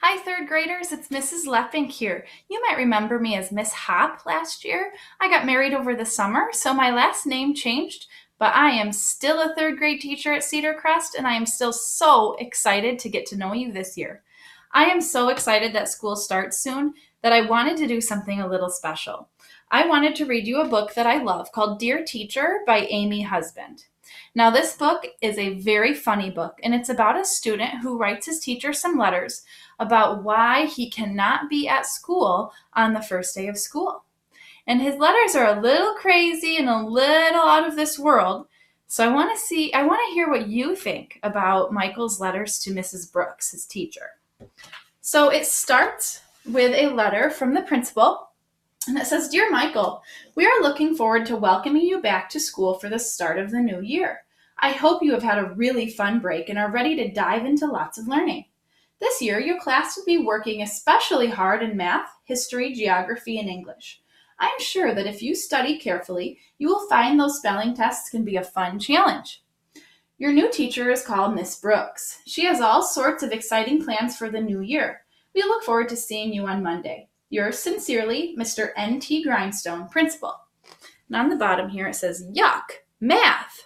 Hi, third graders. It's Mrs. Leppink here. You might remember me as Miss Hop last year. I got married over the summer, so my last name changed, but I am still a third grade teacher at Cedar Crest, and I am still so excited to get to know you this year. I am so excited that school starts soon that I wanted to do something a little special. I wanted to read you a book that I love called Dear Teacher by Amy Husband. Now, this book is a very funny book, and it's about a student who writes his teacher some letters about why he cannot be at school on the first day of school. And his letters are a little crazy and a little out of this world. So I want to hear what you think about Michael's letters to Mrs. Brooks, his teacher. So it starts with a letter from the principal, and it says, "Dear Michael, we are looking forward to welcoming you back to school for the start of the new year. I hope you have had a really fun break and are ready to dive into lots of learning. This year, your class will be working especially hard in math, history, geography, and English. I am sure that if you study carefully, you will find those spelling tests can be a fun challenge. Your new teacher is called Miss Brooks. She has all sorts of exciting plans for the new year. We look forward to seeing you on Monday. Yours sincerely, Mr. N.T. Grindstone, Principal." And on the bottom here, it says, "Yuck, math."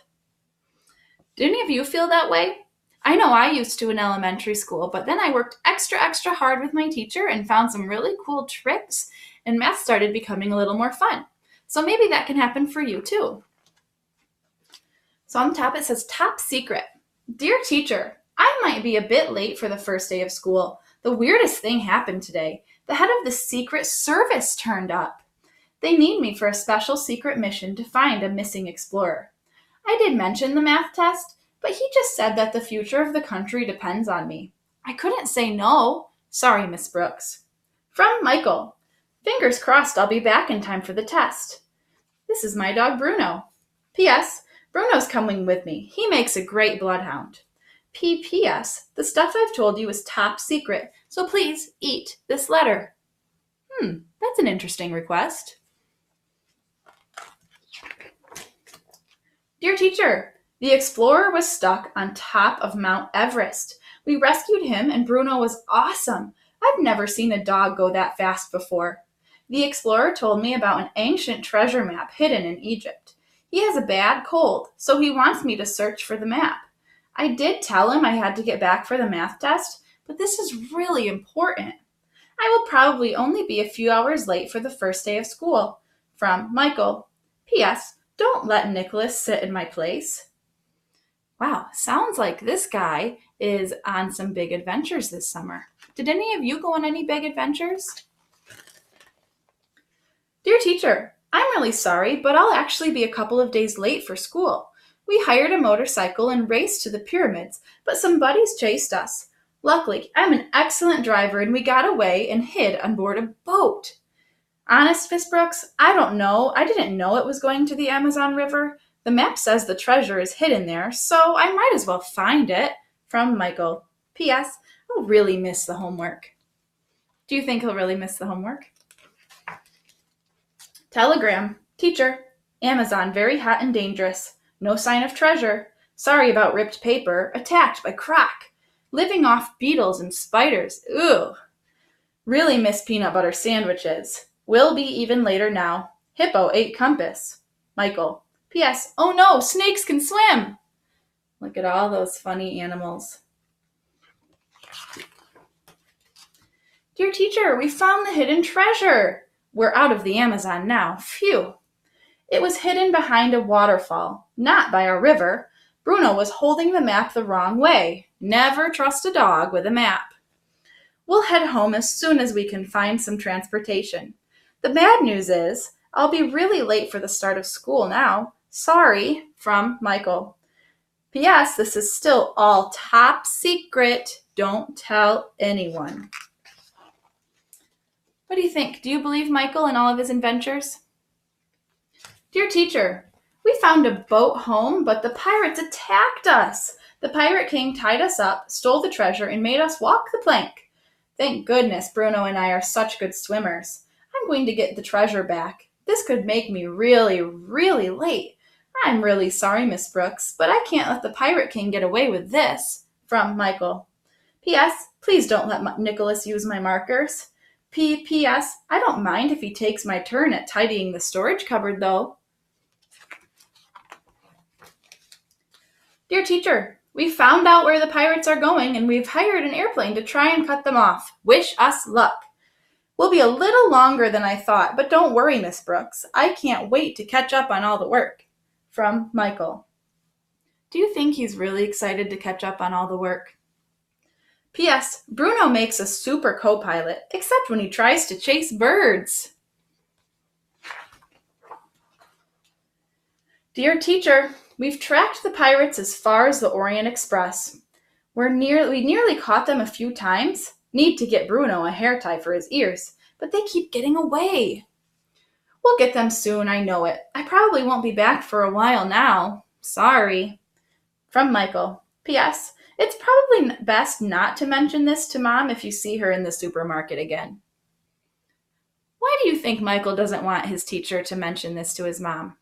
Do any of you feel that way? I know I used to in elementary school, but then I worked extra hard with my teacher and found some really cool tricks, and math started becoming a little more fun. So maybe that can happen for you too. So on the top it says, "Top secret. Dear teacher, I might be a bit late for the first day of school. The weirdest thing happened today. The head of the Secret Service turned up. They need me for a special secret mission to find a missing explorer. I did mention the math test, but he just said that the future of the country depends on me. I couldn't say no. Sorry, Miss Brooks. From Michael. Fingers crossed I'll be back in time for the test. This is my dog Bruno. P.S. Bruno's coming with me. He makes a great bloodhound. P.P.S. The stuff I've told you is top secret, so please eat this letter." That's an interesting request. "Dear teacher, the explorer was stuck on top of Mount Everest. We rescued him and Bruno was awesome. I've never seen a dog go that fast before. The explorer told me about an ancient treasure map hidden in Egypt. He has a bad cold, so he wants me to search for the map. I did tell him I had to get back for the math test, but this is really important. I will probably only be a few hours late for the first day of school. From Michael. P.S. Don't let Nicholas sit in my place." Wow, sounds like this guy is on some big adventures this summer. Did any of you go on any big adventures? "Dear teacher, I'm really sorry, but I'll actually be a couple of days late for school. We hired a motorcycle and raced to the pyramids, but some buddies chased us. Luckily, I'm an excellent driver and we got away and hid on board a boat. Honest, Miss Brooks, I don't know. I didn't know it was going to the Amazon River. The map says the treasure is hidden there, so I might as well find it." From Michael. P.S. I'll really miss the homework. Do you think he'll really miss the homework? Telegram. Teacher. Amazon very hot and dangerous. No sign of treasure. Sorry about ripped paper. Attacked by croc. Living off beetles and spiders. Ugh. Really miss peanut butter sandwiches. Will be even later now. Hippo ate compass. Michael. P.S. Oh no, snakes can swim. Look at all those funny animals. Dear teacher, we found the hidden treasure. We're out of the Amazon now. Phew. It was hidden behind a waterfall, not by a river. Bruno was holding the map the wrong way. Never trust a dog with a map. We'll head home as soon as we can find some transportation. The bad news is, I'll be really late for the start of school now. Sorry, from Michael. P.S. This is still all top secret. Don't tell anyone. What do you think? Do you believe Michael and all of his adventures? Dear teacher, we found a boat home, but the pirates attacked us. The pirate king tied us up, stole the treasure, and made us walk the plank. Thank goodness Bruno and I are such good swimmers. I'm going to get the treasure back. This could make me really late. I'm really sorry, Miss Brooks, but I can't let the Pirate King get away with this. From Michael. P.S. Please don't let Nicholas use my markers. P.S. I don't mind if he takes my turn at tidying the storage cupboard, though. Dear teacher, we found out where the pirates are going and we've hired an airplane to try and cut them off. Wish us luck. We'll be a little longer than I thought, but don't worry, Miss Brooks. I can't wait to catch up on all the work. From Michael. Do you think he's really excited to catch up on all the work? P.S. Bruno makes a super co-pilot, except when he tries to chase birds. Dear teacher, we've tracked the pirates as far as the Orient Express. We nearly caught them a few times. Need to get Bruno a hair tie for his ears, but they keep getting away. We'll get them soon, I know it. I probably won't be back for a while now. Sorry. From Michael. P.S. It's probably best not to mention this to Mom if you see her in the supermarket again. Why do you think Michael doesn't want his teacher to mention this to his mom?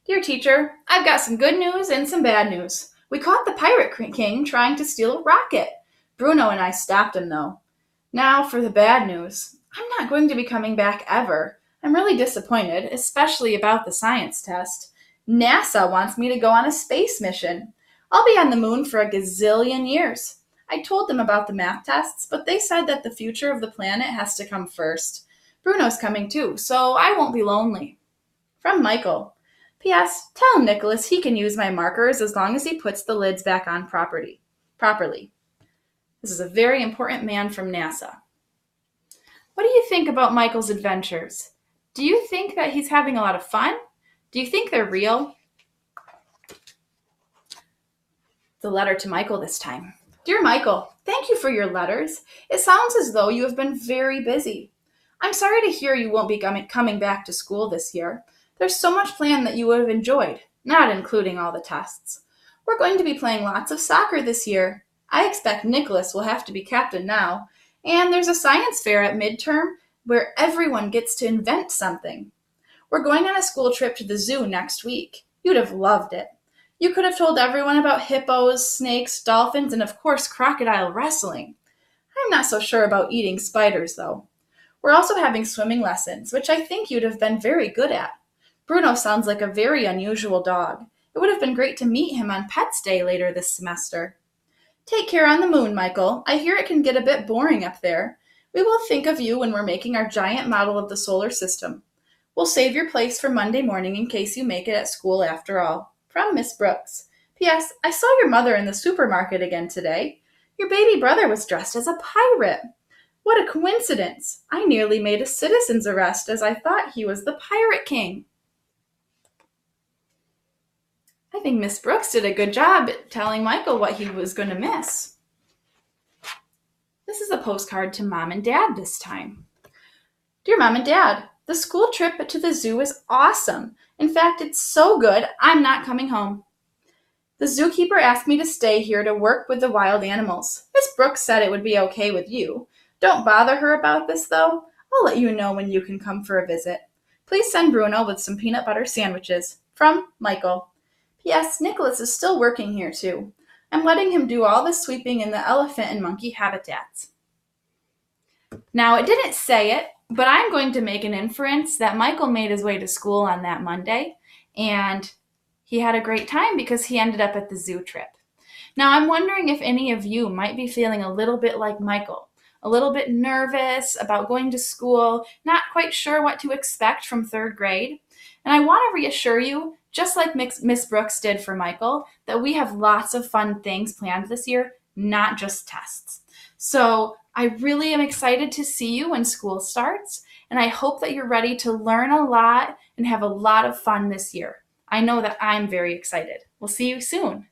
Dear teacher, I've got some good news and some bad news. We caught the Pirate King trying to steal a rocket. Bruno and I stopped him, though. Now for the bad news. I'm not going to be coming back ever. I'm really disappointed, especially about the science test. NASA wants me to go on a space mission. I'll be on the moon for a gazillion years. I told them about the math tests, but they said that the future of the planet has to come first. Bruno's coming too, so I won't be lonely. From Michael. P.S. Tell Nicholas he can use my markers as long as he puts the lids back on properly. This is a very important man from NASA. What do you think about Michael's adventures? Do you think that he's having a lot of fun? Do you think they're real? The letter to Michael this time. Dear Michael, thank you for your letters. It sounds as though you have been very busy. I'm sorry to hear you won't be coming back to school this year. There's so much planned that you would have enjoyed, not including all the tests. We're going to be playing lots of soccer this year. I expect Nicholas will have to be captain now, and there's a science fair at midterm where everyone gets to invent something. We're going on a school trip to the zoo next week. You'd have loved it. You could have told everyone about hippos, snakes, dolphins, and of course crocodile wrestling. I'm not so sure about eating spiders, though. We're also having swimming lessons, which I think you'd have been very good at. Bruno sounds like a very unusual dog. It would have been great to meet him on Pets Day later this semester. Take care on the moon, Michael. I hear it can get a bit boring up there. We will think of you when we're making our giant model of the solar system. We'll save your place for Monday morning in case you make it at school after all. From Miss Brooks. P.S. I saw your mother in the supermarket again today. Your baby brother was dressed as a pirate. What a coincidence. I nearly made a citizen's arrest as I thought he was the Pirate King. I think Miss Brooks did a good job at telling Michael what he was going to miss. This is a postcard to Mom and Dad this time. Dear Mom and Dad, the school trip to the zoo is awesome. In fact, it's so good, I'm not coming home. The zookeeper asked me to stay here to work with the wild animals. Miss Brooks said it would be okay with you. Don't bother her about this, though. I'll let you know when you can come for a visit. Please send Bruno with some peanut butter sandwiches. From Michael. P.S. Nicholas is still working here, too. I'm letting him do all the sweeping in the elephant and monkey habitats. Now, it didn't say it, but I'm going to make an inference that Michael made his way to school on that Monday, and he had a great time because he ended up at the zoo trip. Now, I'm wondering if any of you might be feeling a little bit like Michael, a little bit nervous about going to school, not quite sure what to expect from third grade. And I want to reassure you, just like Miss Brooks did for Michael, that we have lots of fun things planned this year, not just tests. So I really am excited to see you when school starts, and I hope that you're ready to learn a lot and have a lot of fun this year. I know that I'm very excited. We'll see you soon.